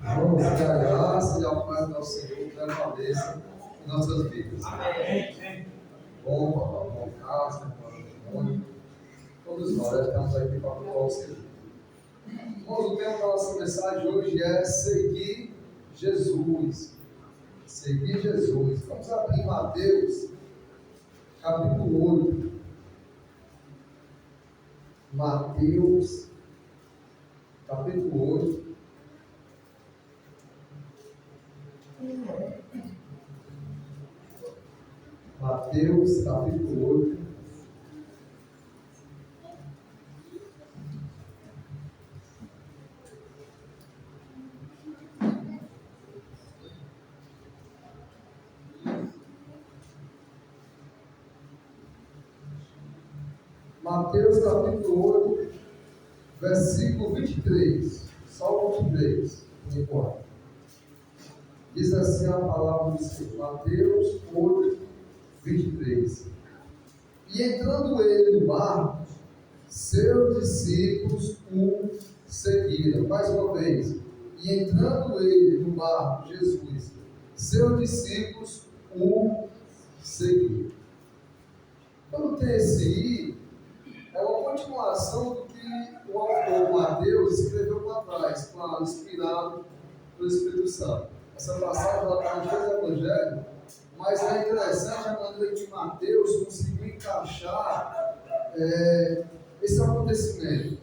Vamos que a graça e a paz do nosso Senhor permaneça em nossas vidas. Bom, papai, bom casa, bom. Todos nós estamos aqui para provar o Senhor. Irmãos, o tema da nossa mensagem hoje é seguir Jesus. Seguir Jesus. Vamos abrir Mateus, capítulo 8. Mateus, capítulo 8. Mateus, capítulo 8. Mateus, capítulo 8, versículo 23. Só o 23, por enquanto. Diz assim a palavra do Senhor. Mateus 8, 23. E entrando ele no barco, seus discípulos o seguiram. Mais uma vez. E entrando ele no barco, Jesus, seus discípulos o seguiram. Quando tem esse I, é uma continuação do que o autor Mateus escreveu para trás, claro, inspirado pelo Espírito Santo. Essa passagem ela está nos dois evangelhos, mas é interessante a maneira que Mateus conseguiu encaixar esse acontecimento.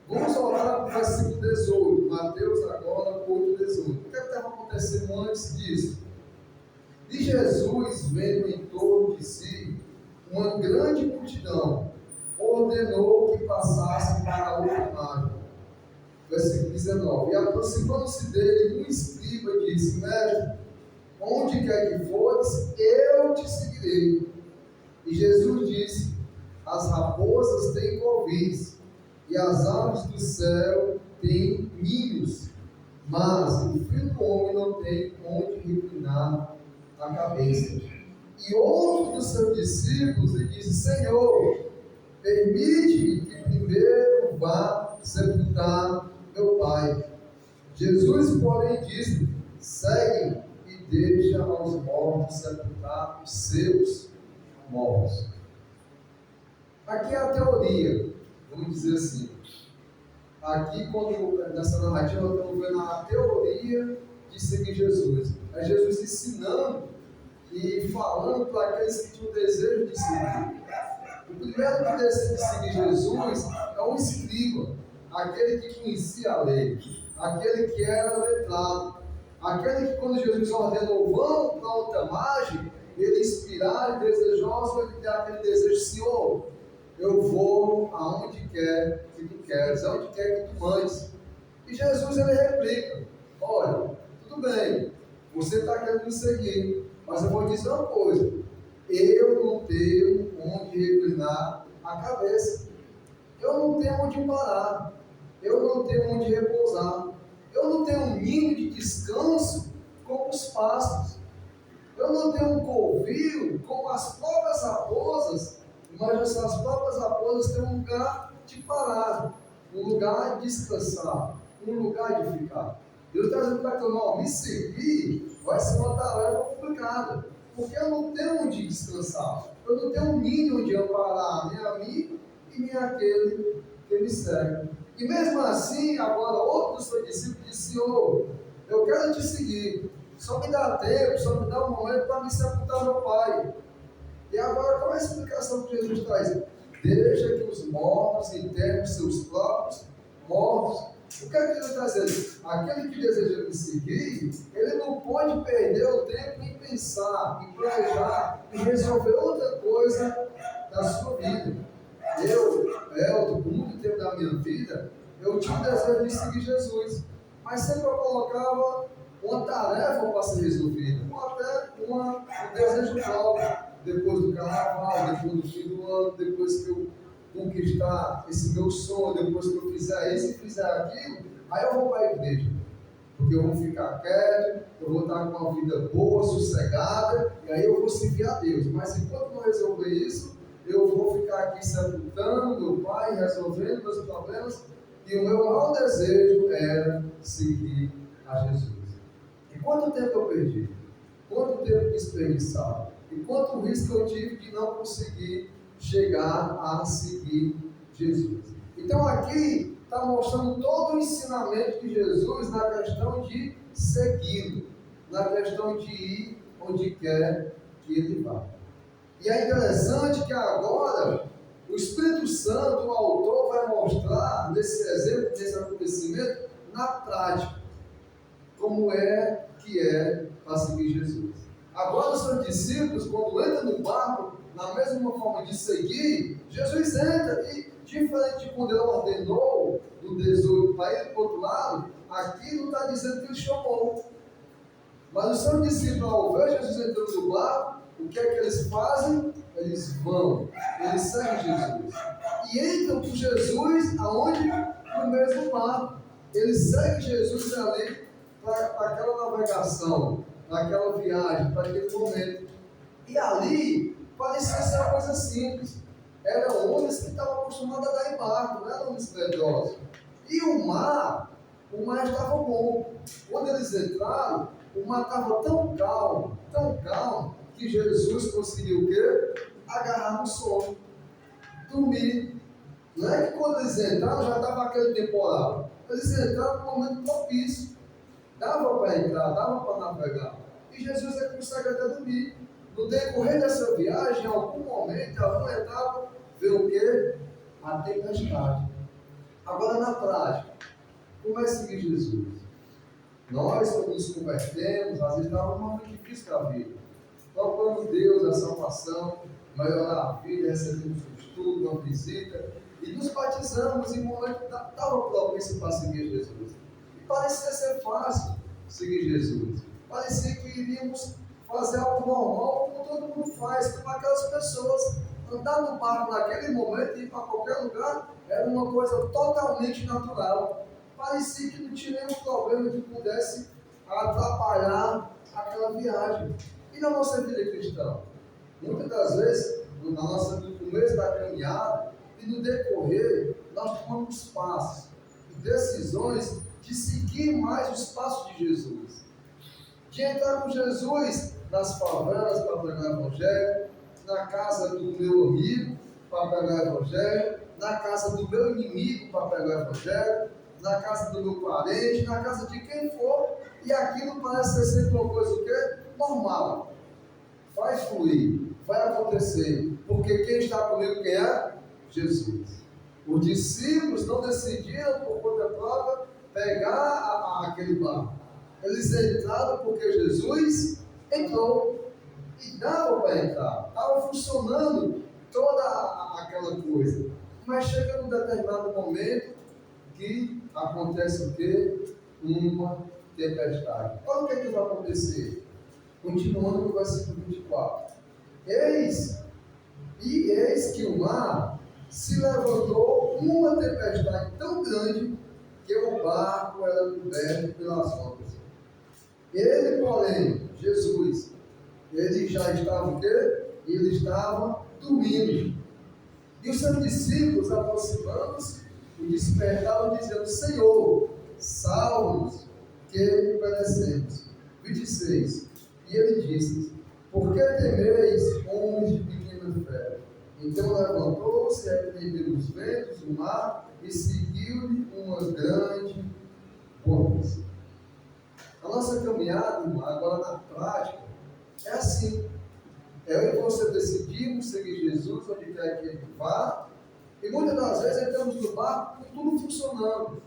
Vamos olhar para o versículo 18, Mateus agora, 8, 18. O que estava acontecendo antes disso? E Jesus, vendo em torno de si uma grande multidão, ordenou que passassem para a outra margem. Versículo 19. E aproximando-se dele, um escriba disse: Mestre, onde quer que fores, eu te seguirei. E Jesus disse: As raposas têm covis, e as aves do céu têm ninhos, mas o filho do homem não tem onde reclinar a cabeça. E outro dos seus discípulos lhe disse: Senhor, permite-me que primeiro vá sepultar meu pai. Jesus, porém, disse: segue e deixa aos mortos sepultar os seus mortos. Aqui é a teoria, vamos dizer assim. Aqui, nessa narrativa, nós estamos vendo a teoria de seguir Jesus. É Jesus ensinando e falando para aqueles que tinham desejo de seguir. O primeiro que decide seguir Jesus é o escriba, aquele que conhecia a lei, aquele que era letrado, aquele que, quando Jesus ordenou vamos para outra margem, ele inspirado e desejoso, ele tem aquele desejo: Senhor, eu vou aonde quer que tu queres, aonde quer que tu mandes. E Jesus ele replica: olha, tudo bem, você está querendo me seguir, mas eu vou dizer uma coisa: eu não tenho onde reclinar a cabeça, eu não tenho onde parar, eu não tenho onde repousar, eu não tenho um ninho de descanso como os pastos, eu não tenho um covil como as próprias raposas, mas essas próprias raposas têm um lugar de parar, um lugar de descansar, um lugar de ficar. Deus está dizendo para que me seguir vai ser uma tarefa complicada, porque eu não tenho onde descansar, eu não tenho um ninho onde amparar nem a mim e nem aquele que me segue. E mesmo assim, agora outro dos seus discípulos disse: Senhor, eu quero te seguir, só me dá tempo, só me dá um momento para me sepultar meu pai. E agora, qual é a explicação que Jesus traz? Deixa que os mortos enterrem seus próprios mortos. O que é que Jesus está dizendo? Aquele que deseja me seguir, ele não pode perder o tempo em pensar, em planejar, em resolver outra coisa da sua vida. Eu, por muito tempo da minha vida, eu tinha o desejo de seguir Jesus, mas sempre eu colocava uma tarefa para ser resolvida, ou até um desejo próprio. Depois do carnaval, depois do fim do ano, depois que eu conquistar esse meu sonho, depois que eu fizer isso e fizer aquilo, aí eu vou para a igreja. porque eu vou ficar quieto, eu vou estar com uma vida boa, sossegada, e aí eu vou servir a Deus. Mas enquanto não resolver isso, eu vou ficar aqui sepultando meu pai, resolvendo meus problemas, e o meu maior desejo era seguir a Jesus. E quanto tempo eu perdi? Quanto tempo desperdiçado? E quanto risco eu tive de não conseguir chegar a seguir Jesus? Então aqui está mostrando todo o ensinamento de Jesus na questão de segui-lo, na questão de ir onde quer que ele vá. E é interessante que agora o Espírito Santo, o autor, vai mostrar nesse exemplo, nesse acontecimento, na prática, como é que é para seguir Jesus. Agora os seus discípulos, quando entram no barco, na mesma forma de seguir, Jesus entra e, diferente de quando ele ordenou do 18 para ir para o outro lado, aqui não está dizendo que ele chamou. Mas os seus discípulos, ao ver Jesus entrando no barco, o que é que eles fazem? Eles vão, eles seguem Jesus. E entram com Jesus aonde? No mesmo barco. Eles seguem Jesus ali para aquela navegação, para aquela viagem, para aquele momento. E ali parecia ser uma coisa simples. Eram homens que estavam acostumados a dar em barco, não eram homens medrosos. E o mar estava bom. Quando eles entraram, o mar estava tão calmo, que Jesus conseguiu o quê? Agarrar no sono, dormir. Não é que quando eles entraram já estava aquele temporal. Eles entraram no momento propício. Dava para entrar, dava para navegar. E Jesus consegue até dormir. No decorrer dessa viagem, em algum momento, em alguma etapa, veio o quê? A tempestade. Agora na prática, como é seguir Jesus? Nós, quando nos convertemos, às vezes está um momento difícil da vida. Procuramos Deus, a salvação, melhorar a vida, recebemos um estudo, uma visita, e nos batizamos em um momento que estava propício para seguir Jesus. E parecia ser fácil seguir Jesus. Parecia que iríamos fazer algo normal, como todo mundo faz, como aquelas pessoas. Andar no barco naquele momento e ir para qualquer lugar era uma coisa totalmente natural. Parecia que não tinha nenhum problema que pudesse atrapalhar aquela viagem. E na nossa vida cristã? Muitas das vezes, no começo da caminhada e no decorrer, nós tomamos passos e decisões de seguir mais os passos de Jesus. De entrar com Jesus nas favelas para pregar o Evangelho, na casa do meu amigo para pregar o Evangelho, na casa do meu inimigo para pregar o Evangelho, na casa do meu parente, na casa de quem for, e aquilo parece ser sempre uma coisa o quê? Normal. Vai fluir, vai acontecer, porque quem está comigo quem é? Jesus. Os discípulos não decidiram por conta própria pegar aquele barco. Eles entraram porque Jesus entrou. E dava para entrar. Estava funcionando toda aquela coisa. Mas chega num determinado momento que acontece o quê? Uma tempestade. Olha o que vai acontecer. Continuando no versículo 24. Eis que o mar se levantou uma tempestade tão grande que o barco era coberto pelas ondas. Ele, porém, Jesus, ele já estava o quê? Ele estava dormindo. E os seus discípulos, aproximando-se, o despertaram, dizendo: Senhor, salva-nos, que perecemos. 26. E ele disse: Por que temeis, homens de pequena fé? Então levantou-se, repreendeu os ventos, o mar, e seguiu-lhe uma grande bonança. A nossa caminhada, irmão, agora na prática, é assim. Eu e você decidimos seguir Jesus onde quer que ele vá, e muitas das vezes entramos no barco com tudo funcionando,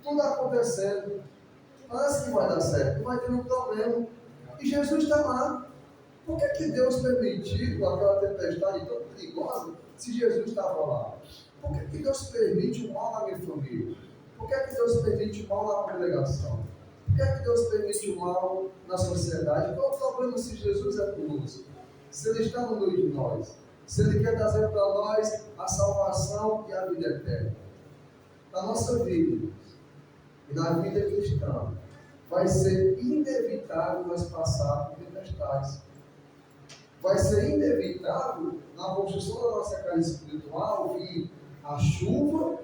tudo acontecendo. Parece que vai dar certo, não vai ter nenhum problema. E Jesus está lá. Por que Deus permitiu aquela tempestade tão perigosa se Jesus estava lá? Por que Deus permite o mal na minha família? Por que Deus permite o mal na congregação? Por que Deus permite o mal na sociedade? Qual o problema se Jesus é conosco? Se Ele está no meio de nós? Se Ele quer trazer para nós a salvação e a vida eterna? Na nossa vida e na vida cristã, vai ser inevitável nós passar por tempestades. Vai ser inevitável, na construção da nossa casa espiritual, vir a chuva,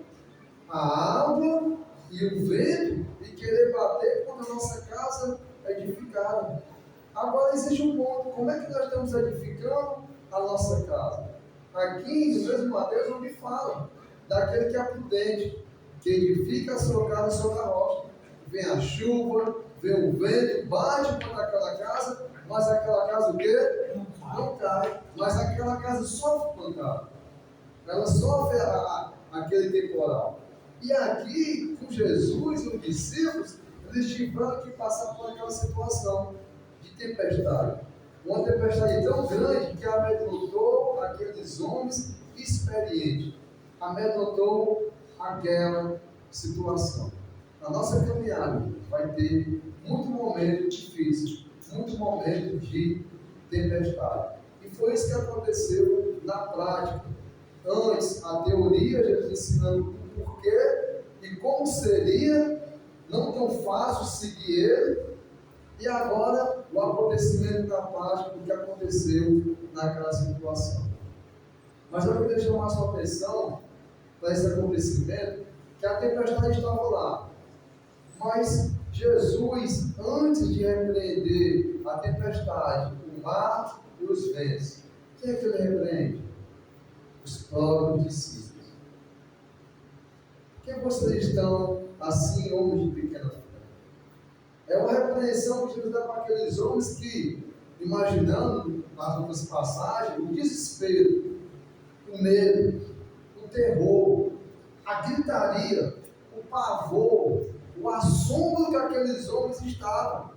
a água e o vento e querer bater quando a nossa casa é edificada. Agora existe um ponto: como é que nós estamos edificando a nossa casa? Aqui no mesmo Mateus onde fala daquele que é prudente, que edifica a sua casa sobre a rocha. Vem a chuva, vem o vento, bate contra aquela casa, mas aquela casa o quê? Não cai. Mas aquela casa sofre pancada. Ela sofre aquele temporal. E aqui, com Jesus e os discípulos, eles tiveram que passar por aquela situação de tempestade. Uma tempestade tão grande que amedrontou aqueles homens experientes. Amedrontou aquela situação. Na nossa caminhada vai ter muito momento difícil, muito momento de tempestade. E foi isso que aconteceu na prática. Antes, a teoria, Jesus ensinando o porquê e como seria, não tão fácil seguir ele, e agora o acontecimento da prática do que aconteceu naquela situação. Mas eu queria chamar a sua atenção para esse acontecimento, que a tempestade estava lá. Mas Jesus, antes de repreender a tempestade, o mar e os ventos, quem é que ele repreende? Os próprios discípulos. Por que vocês estão assim, homens de pequena fé? É uma repreensão que Jesus dá para aqueles homens que, imaginando nas outras passagens, o desespero, o medo, o terror, a gritaria, o pavor, o assombro que aqueles homens estavam.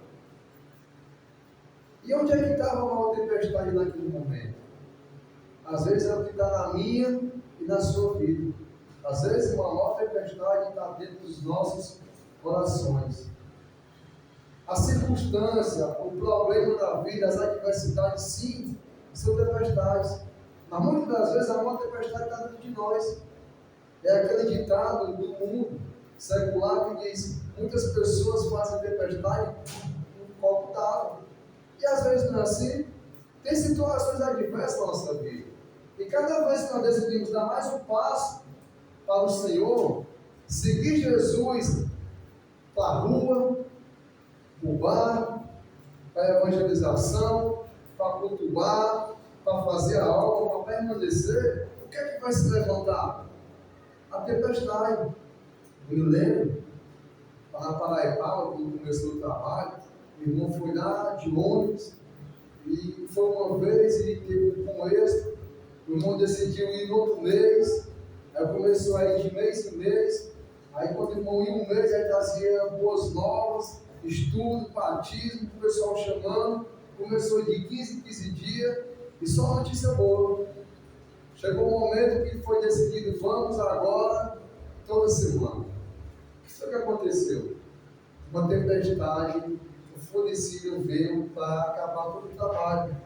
E onde é que estava a maior tempestade naquele momento? Às vezes é o que está na minha e na sua vida. Às vezes uma maior tempestade está dentro dos nossos corações. A circunstância, o problema da vida, as adversidades, sim, são tempestades. Mas muitas das vezes a maior tempestade está dentro de nós. É aquele ditado do mundo secular que diz: muitas pessoas fazem tempestade num copo d'água. E às vezes não é assim. Tem situações adversas na nossa vida. E cada vez que nós decidimos dar mais um passo para o Senhor, seguir Jesus para a rua, para o bar, para a evangelização, para cultuar, para fazer a obra, para permanecer, o que é que vai se levantar? A tempestade. Eu me lembro, lá na Paraibaba, quando começou o trabalho, meu irmão foi lá de ônibus, e foi uma vez e teve um com êxito. O irmão decidiu ir no outro mês, aí começou a ir de mês em mês. Aí quando o irmão ia um mês, aí trazia boas novas, estudo, batismo, o pessoal chamando. Começou de 15 em 15 dias, e só notícia boa. Chegou o momento que foi decidido: vamos agora, toda semana. O que foi que aconteceu? Uma tempestade enfurecida veio para acabar todo o trabalho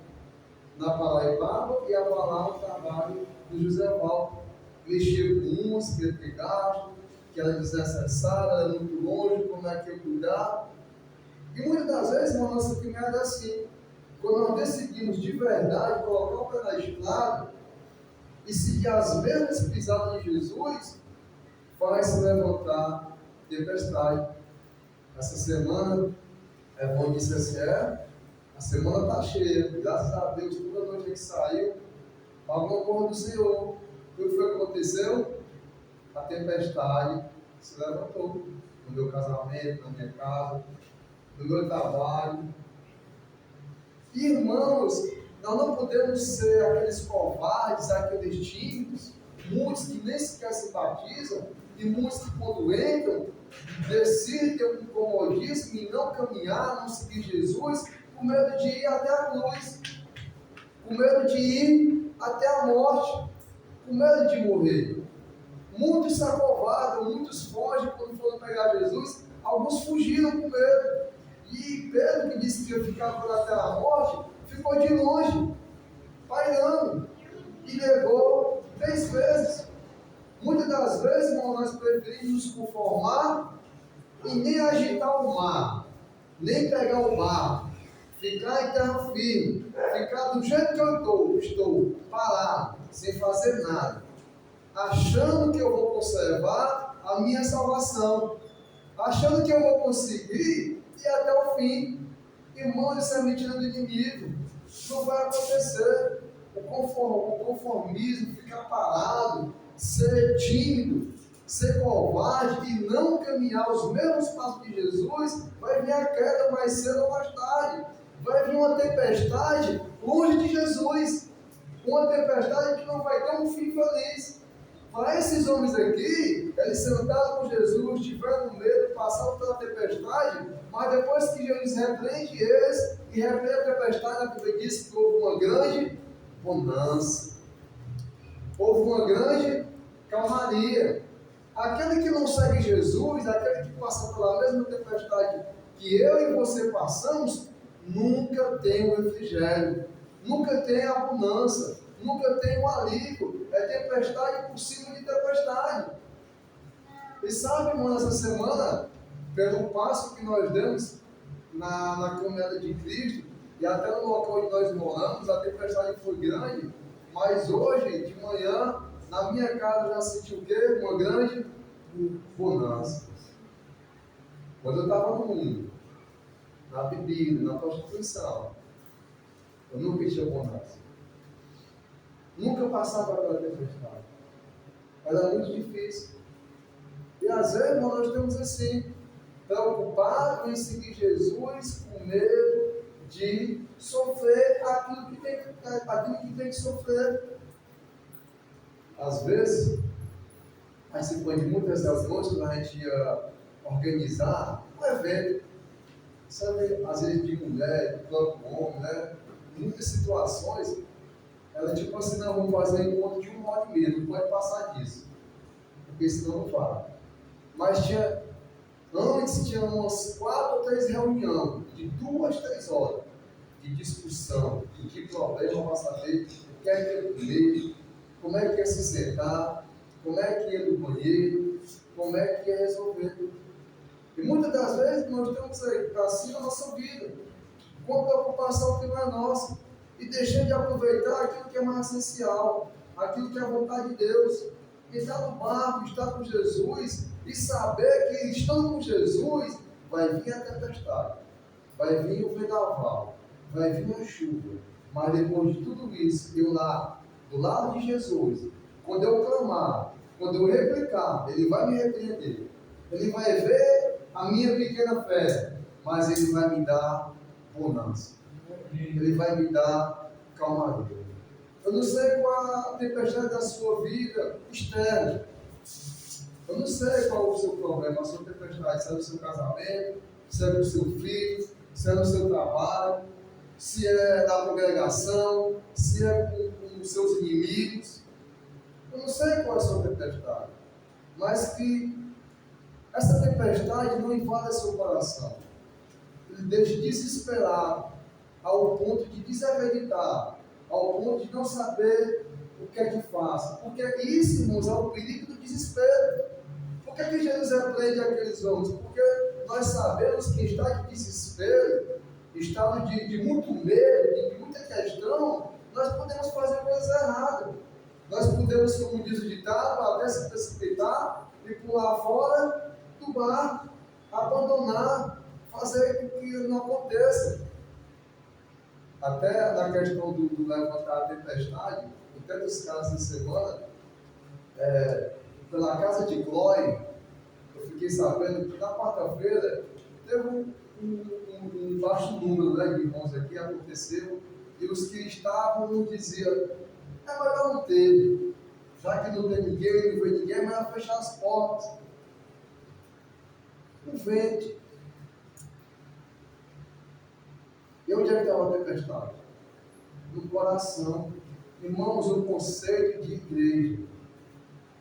na Paraibaba e abalar o trabalho do José Valdo. Mexeu com umas que ia ter gasto, que era desnecessária, era muito longe, como é que eu cuidar. E muitas das vezes na nossa caminhada é assim. Quando nós decidimos de verdade colocar o pé na estrada e seguir as mesmas pisadas de Jesus, vai se levantar tempestade. Essa semana, é bom dizer assim, a semana está cheia, graças a Deus, toda noite que saiu, alguma coisa do Senhor. O que foi que aconteceu? A tempestade se levantou no meu casamento, na minha casa, no meu trabalho. Irmãos, nós não podemos ser aqueles covardes, aqueles tímidos, muitos que nem sequer se batizam, e muitos que quando entram, decidem ter um comodismo e não caminhar, não seguir Jesus, com medo de ir até a cruz, com medo de ir até a morte, com medo de morrer. Muitos se acovardam, muitos fogem quando foram pegar Jesus, alguns fugiram com medo. E Pedro, que disse que ia ficar por até a morte, ficou de longe, pairando, e negou 3 vezes. Muitas das vezes, irmão, nós preferimos nos conformar e nem agitar o mar, nem pegar o barco, ficar em terra firme, ficar do jeito que eu estou parado, sem fazer nada, achando que eu vou conservar a minha salvação, achando que eu vou conseguir ir até o fim. Irmão, isso é mentira do inimigo. Não vai acontecer. O conformismo, ficar parado, ser tímido, ser covarde e não caminhar os mesmos passos de Jesus, vai vir a queda mais cedo ou mais tarde. Vai vir uma tempestade longe de Jesus. Uma tempestade que não vai ter um fim feliz. Para esses homens aqui, eles sentados com Jesus, tiveram medo, passaram pela tempestade, mas depois que Jesus repreende eles e repreende a tempestade, a Bíblia diz que houve uma grande bonança, houve uma grande calmaria. Aquele que não segue Jesus, aquele que passa pela mesma tempestade que eu e você passamos, nunca tem o refrigério, nunca tem a abundância, nunca tem o alívio. É tempestade por cima de tempestade. E sabe, irmão, essa semana, pelo passo que nós demos na caminhada de Cristo, e até no local onde nós moramos, a tempestade foi grande, mas hoje, de manhã, na minha casa, eu já senti o quê? Uma grande bonança. Quando eu estava no mundo, na bebida, na prostituição, eu nunca tinha bonança. Nunca passava pela tempestade. Era muito difícil. E às vezes nós estamos assim, preocupados em seguir Jesus, com medo de sofrer aquilo que tem que sofrer. Às vezes, participando de muitas das noites, quando a gente ia organizar um evento, sabe, às vezes de mulher, de próprio homem, né? Em muitas situações, ela tipo assim, não, vamos fazer encontro de 1h30, não pode passar disso, porque senão não fala. Mas antes tinha umas 4 ou 3 reuniões, de 2, 3 horas, de discussão, de problema para saber o que é que ia comer, como é que ia se sentar, como é que ia no banheiro, como é que ia resolver. E muitas das vezes nós estamos aí, assim na nossa vida, com preocupação que não é nossa, e deixando de aproveitar aquilo que é mais essencial, aquilo que é a vontade de Deus. Estar no barco, estar com Jesus e saber que estando com Jesus vai vir a tempestade, vai vir o vendaval, vai vir a chuva, mas depois de tudo isso, eu lá, do lado de Jesus, quando eu clamar, quando eu replicar, Ele vai me repreender, Ele vai ver a minha pequena fé, mas Ele vai me dar bonança, Ele vai me dar calmaria. Eu não sei qual a tempestade da sua vida externa. Eu não sei qual é o seu problema, a sua tempestade. Se é no seu casamento, se é no seu filho, se é no seu trabalho, se é na congregação, se é com os seus inimigos. Eu não sei qual é a sua tempestade. Mas que essa tempestade não invada seu coração. Ele deixe desesperado ao ponto de desacreditar, ao ponto de não saber o que é que faça. Porque isso, irmãos, é o perigo do desespero. Por que Jesus repreende aqueles homens? Porque nós sabemos que está de desespero, estado de muito medo, de muita questão, nós podemos fazer coisas erradas. Nós podemos, como diz o ditado, até se precipitar e pular fora do barco, abandonar, fazer com que não aconteça. Até na questão do levantar a tempestade, em tantos casos de semana, pela casa de Glória, eu fiquei sabendo que na quarta-feira teve um baixo número, né, de irmãos aqui, aconteceu, e os que estavam diziam, é melhor não ter, já que não tem ninguém, não vê ninguém, mas vai fechar as portas. Um vento. E onde é que estava a tempestade? No coração. Irmãos, o conceito de igreja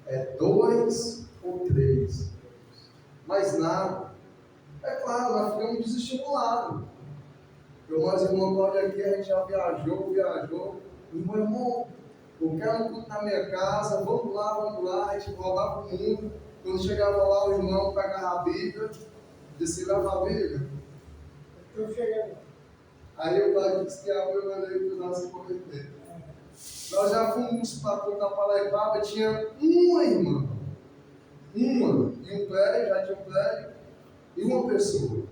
é 2 ou 3. Mais nada. É claro, nós ficamos desestimulados. Mas irmão Cláudio aqui, a gente já viajou. Irmão, eu quero um culto na minha casa, vamos lá. A gente rodava o mundo. Quando chegava lá, o irmão pegava a Bíblia, disse, leva a Bíblia. Aí o pai disse que a mãe mandei para nós se converter. Nós já fomos para Paraibaba, tinha uma irmã. Uma. E um prédio, já tinha um prédio. E uma pessoa.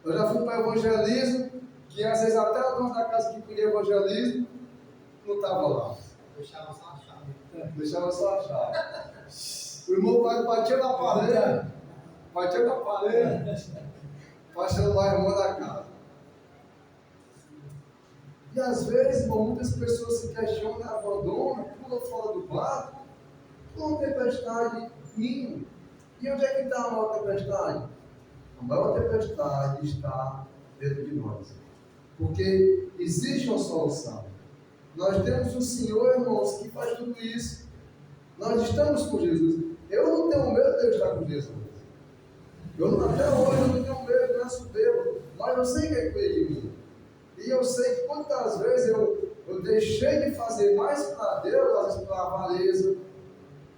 Eu já fui para evangelismo, que às vezes até a dona da casa que queria evangelismo não estava lá. Deixava só a chave. Deixava só a chave. O irmão batia na parede. Batia na parede. Para chamar a irmã da casa. E às vezes, irmão, muitas pessoas se questionam, abandonam, pulam fora do barco, por uma tempestade mínima. E onde é que está a maior tempestade? A maior tempestade está dentro de nós. Porque existe uma solução. Nós temos o Senhor, irmãos, que faz tudo isso. Nós estamos com Jesus. Eu não tenho medo de eu estar com Jesus. Até hoje eu não tenho medo, não é soberbo, mas eu sei que é cuida de mim. E eu sei que quantas vezes eu deixei de fazer mais para Deus, às vezes pela avareza,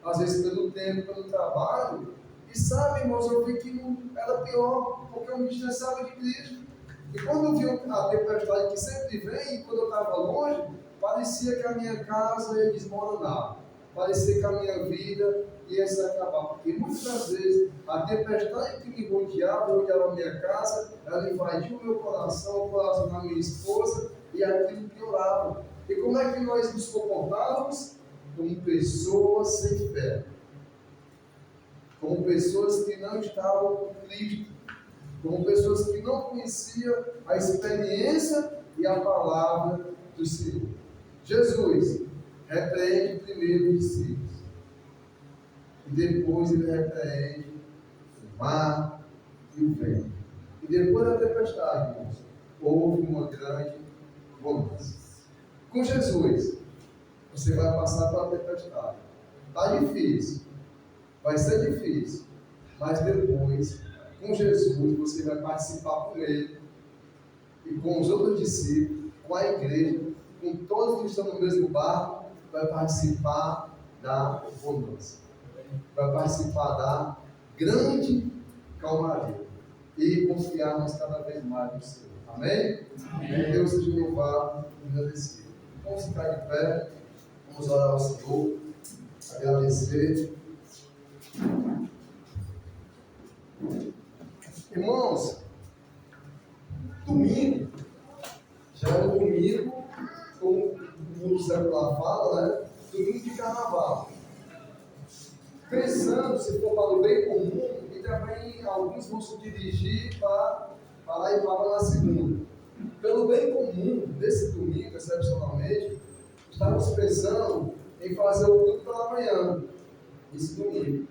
às vezes pelo tempo, pelo trabalho. E sabe, irmãos, eu vi que era pior, porque eu me distanciava de Cristo. E quando eu vi a tempestade que sempre vem, e quando eu estava longe, parecia que a minha casa ia desmoronar. Parecia que a minha vida ia se acabar. Porque muitas das vezes a tempestade que me rodeava a minha casa, ela invadiu o meu coração, o coração da minha esposa, e aquilo piorava. E como é que nós nos comportávamos? Como pessoas sem fé. Como pessoas que não estavam com Cristo. Como pessoas que não conheciam a experiência e a palavra do Senhor. Jesus repreende primeiro os discípulos. E depois ele repreende o mar e o vento. E depois da tempestade, irmãos, houve uma grande bonança. Com Jesus, você vai passar pela tempestade. Está difícil. Vai ser difícil. Mas depois, com Jesus, você vai participar com ele. E com os outros discípulos, com a igreja, com todos que estão no mesmo barco, vai participar da bonança. Vai participar da grande calmaria. E confiarmos cada vez mais no Senhor. Amém? Amém. Deus seja louvado e agradecido. Vamos ficar de pé. Vamos orar ao Senhor. Agradecer. Irmãos, domingo, já é o domingo, como o secular fala, né? Domingo de carnaval. Pensando, se for para o bem comum, e também alguns vão se dirigir para Paraibaba na segunda. Pelo bem comum, desse domingo, excepcionalmente, estamos pensando em fazer o culto pela manhã, esse domingo.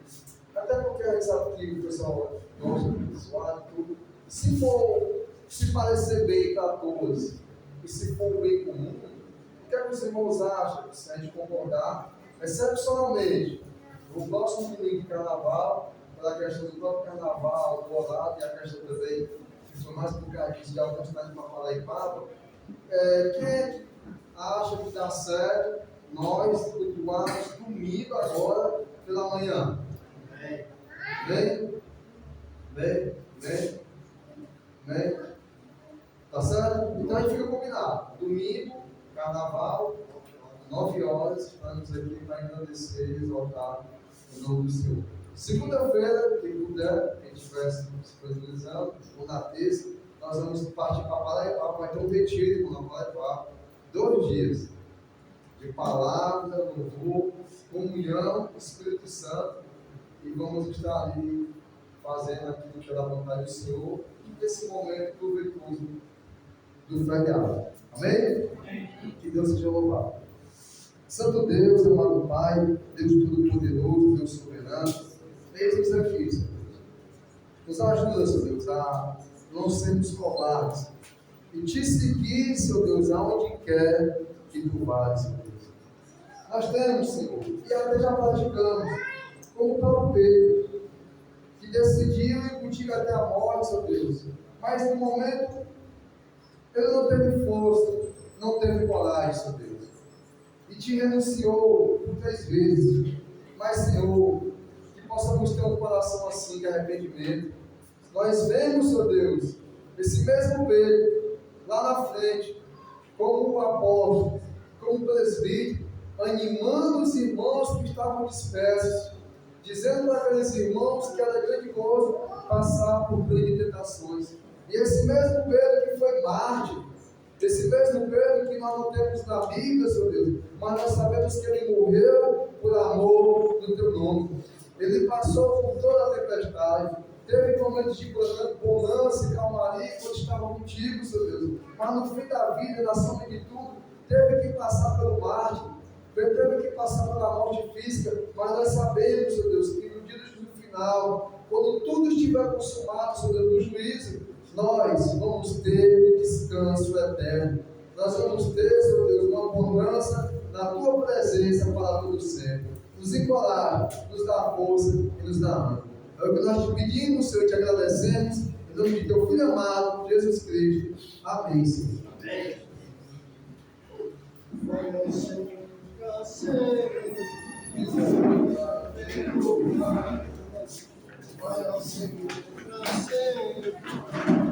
Até porque a gente sabe que o pessoal gosta do visual e tudo. Se parecer bem para todos, e se for bem comum, o que é que os irmãos acham? Se a gente concordar, excepcionalmente, no próximo domingo de carnaval, pela questão do próprio carnaval, do horário e a questão também, que foi mais complicadíssimo de alguma cidade de Paraibaba, quem acha que dá certo, nós cultuarmos domingo agora pela manhã? Vem. Tá certo? Então a gente fica combinado. Domingo, carnaval, 9 horas, estamos aqui para agradecer e exaltar o nome do Senhor. Segunda-feira, quem puder, quem estiver se disponibilizando, ou na terça, nós vamos partir para Paraibaba, vai ter um retiro na Paraibaba, 2 dias de palavra, louvor, comunhão, Espírito Santo, e vamos estar ali fazendo aquilo que é da vontade do Senhor, e nesse momento proveitoso do feriado. Amém? Que Deus seja louvado. Santo Deus, amado Pai, Deus Todo-Poderoso, Deus Soberano, eis-nos aqui, Senhor. Nos ajuda, Senhor Deus, a não sermos covardes e te seguir, Senhor Deus, aonde quer que tu vás, Senhor Deus. Nós temos, Senhor, e até já praticamos, como o próprio Pedro, que decidiu ir contigo até a morte, Senhor Deus, mas no momento ele não teve força, não teve coragem, Senhor Deus, e te renunciou por 3 vezes. Mas, Senhor, que possamos ter um coração assim de arrependimento. Nós vemos, Senhor Deus, esse mesmo Pedro, lá na frente, como apóstolo, como presbítero, animando os irmãos que estavam dispersos, dizendo para aqueles irmãos que era grande coisa passar por grandes tentações. E esse mesmo Pedro que foi mártir, esse mesmo Pedro que nós não temos na Bíblia, Senhor Deus, mas nós sabemos que ele morreu por amor do teu nome. Ele passou por toda a tempestade, teve momentos de bonança e calmaria quando estava contigo, Senhor Deus. Mas no fim da vida, na soma de tudo, teve que passar pelo mártir, teve que passar pela morte física, mas nós sabemos, Senhor Deus, que no dia do final, quando tudo estiver consumado, Senhor Deus, no juízo, nós vamos ter um descanso eterno. Nós vamos ter, Senhor Deus, uma abundância na tua presença para todo sempre. Nos encoraja, nos dá força e nos dá ânimo. É o que nós te pedimos, Senhor, te agradecemos, em nome de teu Filho amado, Jesus Cristo. Amém, Senhor. Amém. Vai ao Senhor pra sempre, vai ao Senhor pra sempre.